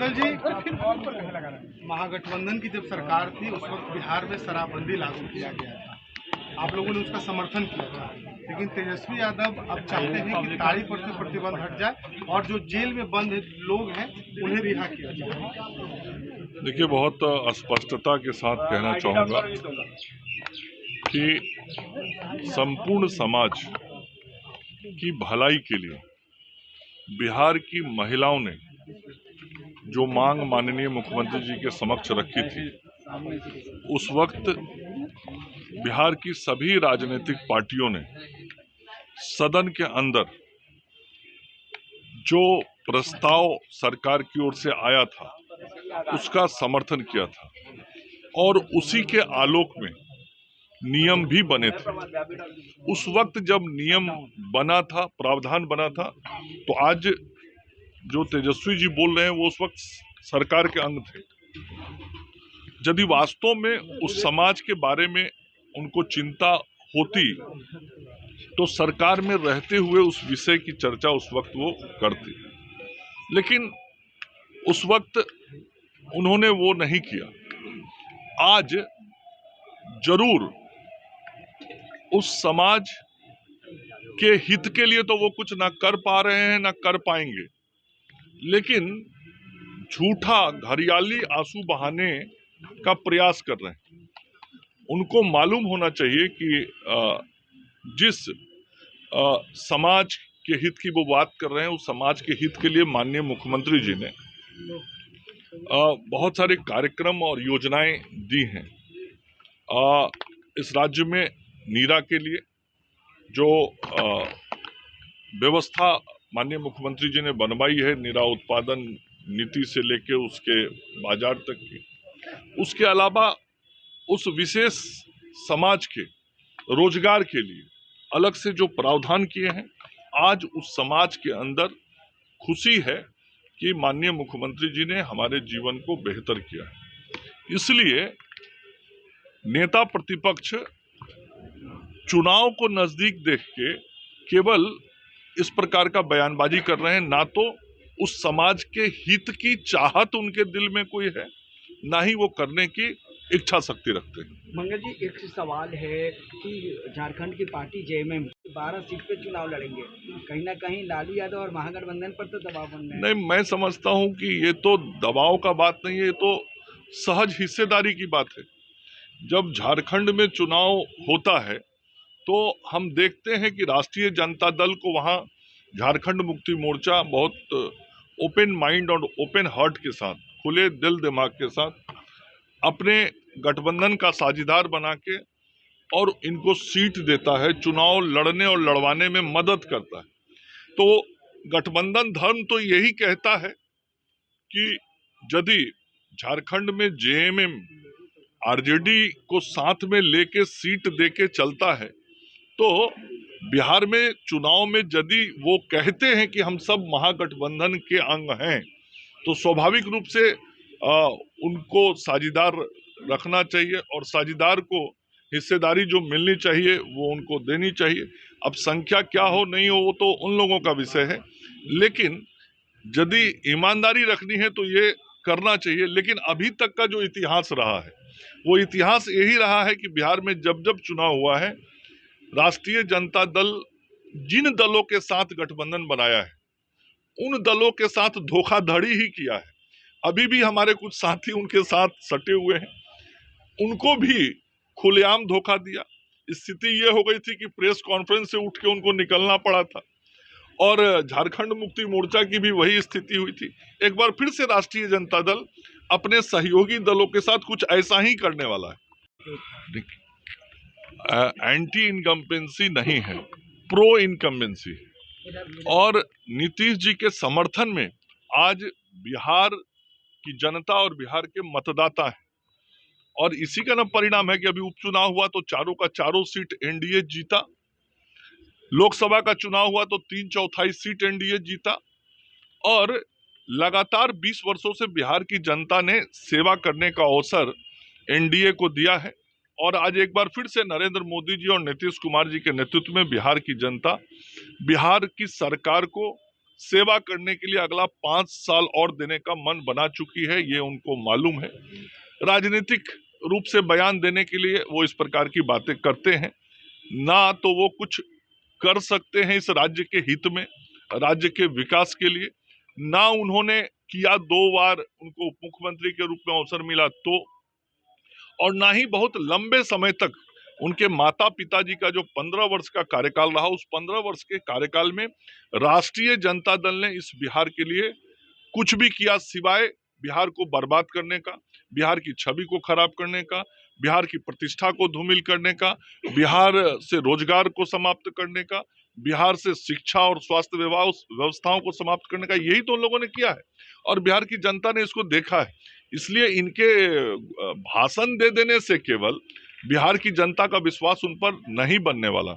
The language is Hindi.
जी, महागठबंधन की जब सरकार थी उस वक्त बिहार में शराबबंदी लागू किया गया था। आप लोगों ने उसका समर्थन किया था, लेकिन तेजस्वी यादव अब चाहते हैं कि ताड़ी पर से प्रतिबंध हट जाए और जो जेल में बंद लोग हैं उन्हें रिहा किया जाए। देखिए, बहुत स्पष्टता के साथ कहना चाहूँगा कि संपूर्ण समाज की भलाई के लिए बिहार की महिलाओं ने जो मांग माननीय मुख्यमंत्री जी के समक्ष रखी थी, उस वक्त बिहार की सभी राजनीतिक पार्टियों ने सदन के अंदर जो प्रस्ताव सरकार की ओर से आया था उसका समर्थन किया था और उसी के आलोक में नियम भी बने थे। उस वक्त जब नियम बना था, प्रावधान बना था, तो आज जो तेजस्वी जी बोल रहे हैं वो उस वक्त सरकार के अंग थे। यदि वास्तव में उस समाज के बारे में उनको चिंता होती तो सरकार में रहते हुए उस विषय की चर्चा उस वक्त वो करते, लेकिन उस वक्त उन्होंने वो नहीं किया। आज जरूर उस समाज के हित के लिए तो वो कुछ ना कर पा रहे हैं ना कर पाएंगे, लेकिन झूठा घरियाली आंसू बहाने का प्रयास कर रहे हैं। उनको मालूम होना चाहिए कि जिस समाज के हित की वो बात कर रहे हैं, उस समाज के हित के लिए माननीय मुख्यमंत्री जी ने बहुत सारे कार्यक्रम और योजनाएं दी हैं। इस राज्य में नीरा के लिए जो व्यवस्था माननीय मुख्यमंत्री जी ने बनवाई है, नीरा उत्पादन नीति से लेके उसके बाजार तक की, उसके अलावा उस विशेष समाज के रोजगार के लिए अलग से जो प्रावधान किए हैं, आज उस समाज के अंदर खुशी है कि माननीय मुख्यमंत्री जी ने हमारे जीवन को बेहतर किया है। इसलिए नेता प्रतिपक्ष चुनाव को नजदीक देख के केवल इस प्रकार का बयानबाजी कर रहे हैं, ना तो उस समाज के हित की चाहत उनके दिल में कोई है, ना ही वो करने की इच्छा शक्ति रखते हैं। मंगल जी, एक सवाल है कि झारखंड की पार्टी जेएमएम 12 सीट पे चुनाव लड़ेंगे, कहीं ना कहीं लालू यादव और महागठबंधन पर तो दबाव बन रहा है। नहीं, मैं समझता हूं कि ये तो दबाव का बात नहीं है, ये तो सहज हिस्सेदारी की बात है। जब झारखंड में चुनाव होता है तो हम देखते हैं कि राष्ट्रीय जनता दल को वहां झारखंड मुक्ति मोर्चा बहुत ओपन माइंड और ओपन हार्ट के साथ, खुले दिल दिमाग के साथ अपने गठबंधन का साझीदार बना के और इनको सीट देता है, चुनाव लड़ने और लड़वाने में मदद करता है। तो गठबंधन धर्म तो यही कहता है कि यदि झारखंड में जेएमएम आरजेडी को साथ में लेके सीट देके चलता है तो बिहार में चुनाव में यदि वो कहते हैं कि हम सब महागठबंधन के अंग हैं, तो स्वाभाविक रूप से उनको साझीदार रखना चाहिए और साझीदार को हिस्सेदारी जो मिलनी चाहिए वो उनको देनी चाहिए। अब संख्या क्या हो नहीं हो वो तो उन लोगों का विषय है, लेकिन यदि ईमानदारी रखनी है तो ये करना चाहिए। लेकिन अभी तक का जो इतिहास रहा है वो इतिहास यही रहा है कि बिहार में जब जब चुनाव हुआ है, राष्ट्रीय जनता दल जिन दलों के साथ गठबंधन बनाया है उन दलों के साथ धोखाधड़ी ही किया है। अभी भी हमारे कुछ साथी उनके साथ सटे हुए हैं, उनको भी खुलेआम धोखा दिया। स्थिति ये हो गई थी कि प्रेस कॉन्फ्रेंस से उठ के उनको निकलना पड़ा था और झारखंड मुक्ति मोर्चा की भी वही स्थिति हुई थी। एक बार फिर से राष्ट्रीय जनता दल अपने सहयोगी दलों के साथ कुछ ऐसा ही करने वाला है। एंटी इनकम्बेंसी नहीं है, प्रो इनकम्बेंसी है। और नीतीश जी के समर्थन में आज बिहार की जनता और बिहार के मतदाता हैं और इसी का ना परिणाम है कि अभी उपचुनाव हुआ तो चारों का चारों सीट एनडीए जीता, लोकसभा का चुनाव हुआ तो 3/4 सीट एनडीए जीता और लगातार 20 वर्षों से बिहार की जनता ने सेवा करने का अवसर एनडीए को दिया है। और आज एक बार फिर से नरेंद्र मोदी जी और नीतीश कुमार जी के नेतृत्व में बिहार की जनता बिहार की सरकार को सेवा करने के लिए अगला 5 साल और देने का मन बना चुकी है, ये उनको मालूम है। राजनीतिक रूप से बयान देने के लिए वो इस प्रकार की बातें करते हैं, ना तो वो कुछ कर सकते हैं इस राज्य के हित में, राज्य के विकास के लिए, ना उन्होंने किया 2 बार उनको उप मुख्यमंत्री के रूप में अवसर मिला तो, और ना ही बहुत लंबे समय तक उनके माता पिताजी का जो 15 वर्ष का कार्यकाल रहा, उस 15 वर्ष के कार्यकाल में राष्ट्रीय जनता दल ने इस बिहार के लिए कुछ भी किया सिवाय बिहार को बर्बाद करने का, बिहार की छवि को खराब करने का, बिहार की प्रतिष्ठा को धूमिल करने का, बिहार से रोजगार को समाप्त करने का, बिहार से शिक्षा और स्वास्थ्य व्यवस्थाओं को समाप्त करने का, यही तो उन लोगों ने किया है और बिहार की जनता ने इसको देखा है। इसलिए इनके भाषण दे देने से केवल बिहार की जनता का विश्वास उन पर नहीं बनने वाला।